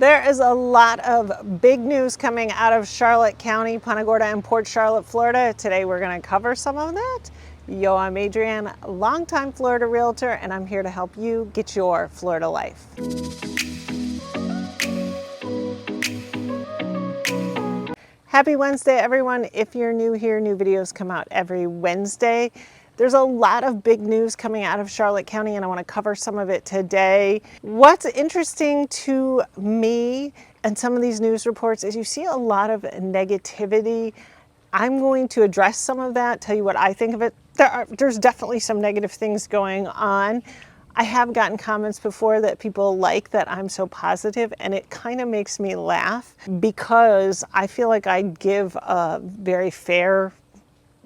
There is a lot of big news coming out of Charlotte County, Punta Gorda, and Port Charlotte, Florida. Today we're going to cover some of that. Yo, I'm Adrienne, longtime Florida realtor, and I'm here to help you get your Florida life. Happy Wednesday, everyone. If you're new here, new videos come out every Wednesday. There's a lot of big news coming out of Charlotte County, and I want to cover some of it today. What's interesting to me and some of these news reports is you see a lot of negativity. I'm going to address some of that, tell you what I think of it. There's definitely some negative things going on. I have gotten comments before that people like that I'm so positive, and it kind of makes me laugh because I feel like I give a very fair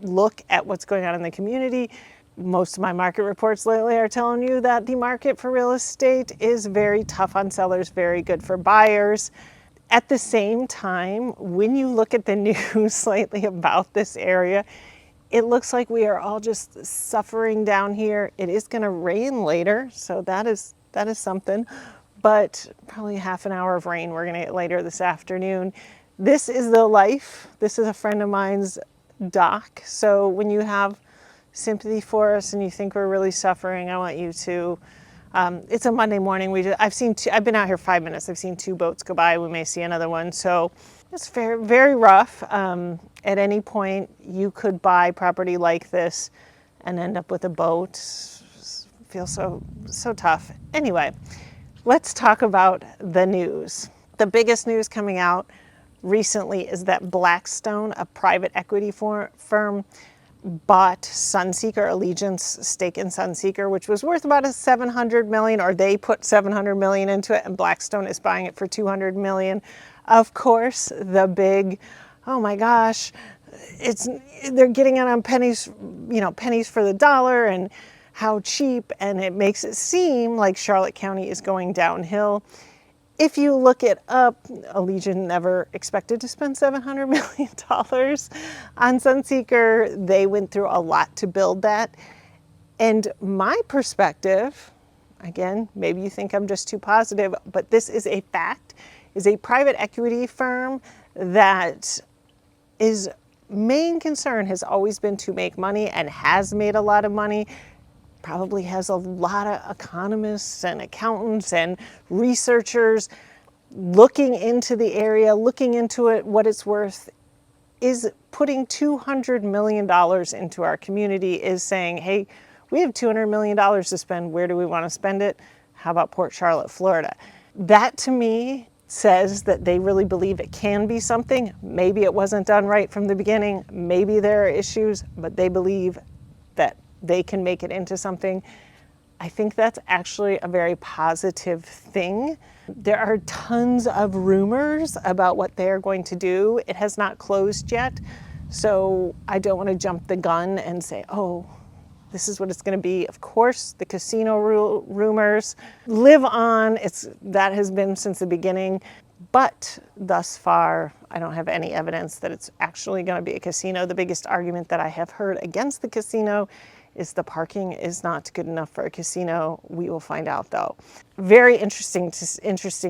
look at what's going on in the community. Most of my market reports lately are telling you that the market for real estate is very tough on sellers, very good for buyers. At the same time, when you look at the news lately about this area, it looks like we are all just suffering down here. It is going to rain later, so that is something, but probably half an hour of rain we're going to get later this afternoon. This is the life. This is a friend of mine's doc. So when you have sympathy for us and you think we're really suffering, I want you to, it's a Monday morning. I've been out here 5 minutes. I've seen 2 boats go by. We may see another one. So it's very, very rough. At any point you could buy property like this and end up with a boat. Feels so tough. Anyway, let's talk about the news. The biggest news coming out recently is that Blackstone, a private equity firm, bought Sunseeker, Allegiance stake in Sunseeker, which was worth about $700 million, or they put $700 million into it, and Blackstone is buying it for $200 million. Of course, the big, oh my gosh, they're getting it on pennies, pennies for the dollar, and how cheap, and it makes it seem like Charlotte County is going downhill. If you look it up, Allegiant never expected to spend $700 million on Sunseeker. They went through a lot to build that. And my perspective, again, maybe you think I'm just too positive, but this is a fact, is a private equity firm that is main concern has always been to make money and has made a lot of money. Probably has a lot of economists and accountants and researchers looking into the area, looking into it, what it's worth, is putting $200 million into our community, is saying, hey, we have $200 million to spend. Where do we want to spend it? How about Port Charlotte, Florida? That to me says that they really believe it can be something. Maybe it wasn't done right from the beginning. Maybe there are issues, but they believe that they can make it into something. I think that's actually a very positive thing. There are tons of rumors about what they're going to do. It has not closed yet, so I don't want to jump the gun and say, oh, this is what it's going to be. Of course, the casino rumors live on. That has been since the beginning, but thus far, I don't have any evidence that it's actually going to be a casino. The biggest argument that I have heard against the casino is the parking is not good enough for a casino. We will find out, though. Very interesting to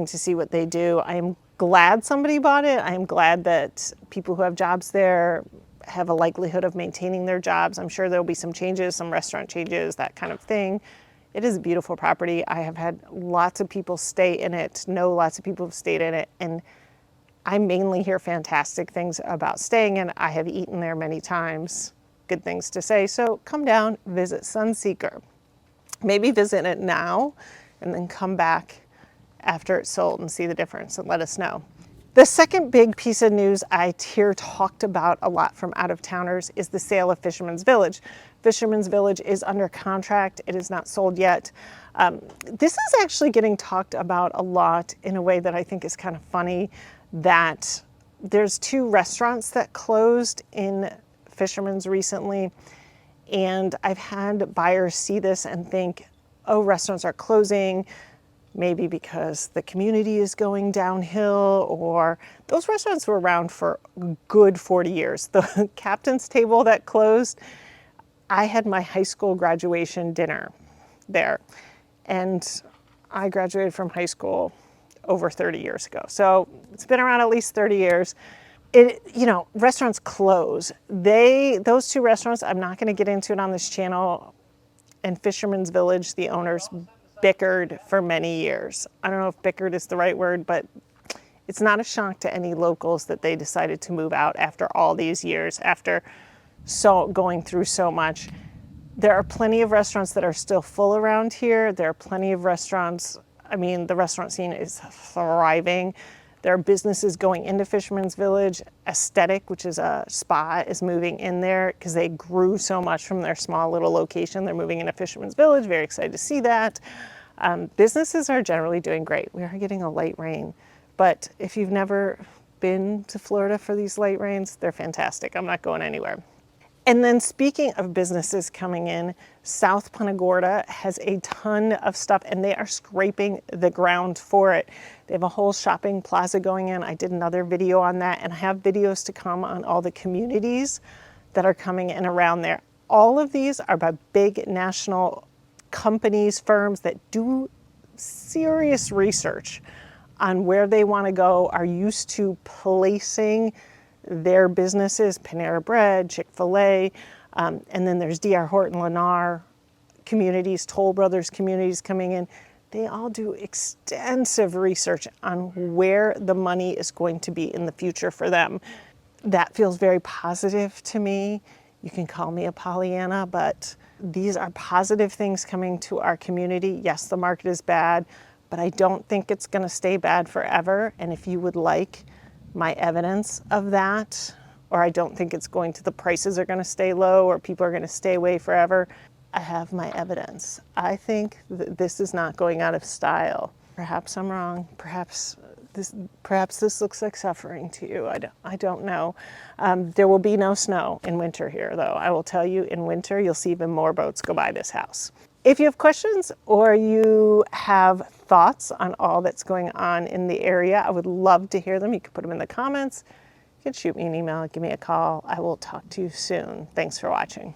see what they do. I am glad somebody bought it. I am glad that people who have jobs there have a likelihood of maintaining their jobs. I'm sure there'll be some changes, some restaurant changes, that kind of thing. It is a beautiful property. I have had lots of people stay in it, know lots of people have stayed in it, and I mainly hear fantastic things about staying in it. I have eaten there many times. Good things to say. So come down, visit Sunseeker. Maybe visit it now and then come back after it's sold and see the difference and let us know. The second big piece of news I hear talked about a lot from out-of-towners is the sale of Fisherman's Village. Fisherman's Village is under contract. It is not sold yet. This is actually getting talked about a lot in a way that I think is kind of funny, that there's 2 restaurants that closed in Fisherman's recently, and I've had buyers see this and think, oh, restaurants are closing, maybe because the community is going downhill, or those restaurants were around for a good 40 years. The Captain's Table that closed, I had my high school graduation dinner there, and I graduated from high school over 30 years ago. So it's been around at least 30 years. Restaurants close. Those two restaurants, I'm not going to get into it on this channel. And Fisherman's Village, the owners bickered for many years. I don't know if bickered is the right word, but it's not a shock to any locals that they decided to move out after all these years, after going through so much. There are plenty of restaurants that are still full around here. There are plenty of restaurants. I mean, the restaurant scene is thriving. There are businesses going into Fisherman's Village. Aesthetic, which is a spa, is moving in there because they grew so much from their small little location. They're moving into Fisherman's Village. Very excited to see that. Businesses are generally doing great. We are getting a light rain, but if you've never been to Florida for these light rains, they're fantastic. I'm not going anywhere. And then speaking of businesses coming in, South Punta Gorda has a ton of stuff and they are scraping the ground for it. They have a whole shopping plaza going in. I did another video on that and I have videos to come on all the communities that are coming in around there. All of these are by big national companies, firms that do serious research on where they want to go, are used to placing their businesses, Panera Bread, Chick-fil-A, and then there's D.R. Horton, Lennar communities, Toll Brothers communities coming in. They all do extensive research on where the money is going to be in the future for them. That feels very positive to me. You can call me a Pollyanna, but these are positive things coming to our community. Yes, the market is bad, but I don't think it's going to stay bad forever. And if you would like my evidence of that, or I don't think the prices are going to stay low or people are going to stay away forever, I have my evidence. I think that this is not going out of style. Perhaps I'm wrong. Perhaps this looks like suffering to you. I don't know. There will be no snow in winter here, though. I will tell you, in winter, you'll see even more boats go by this house. If you have questions or you have thoughts on all that's going on in the area, I would love to hear them. You can put them in the comments. You can shoot me an email, give me a call. I will talk to you soon. Thanks for watching.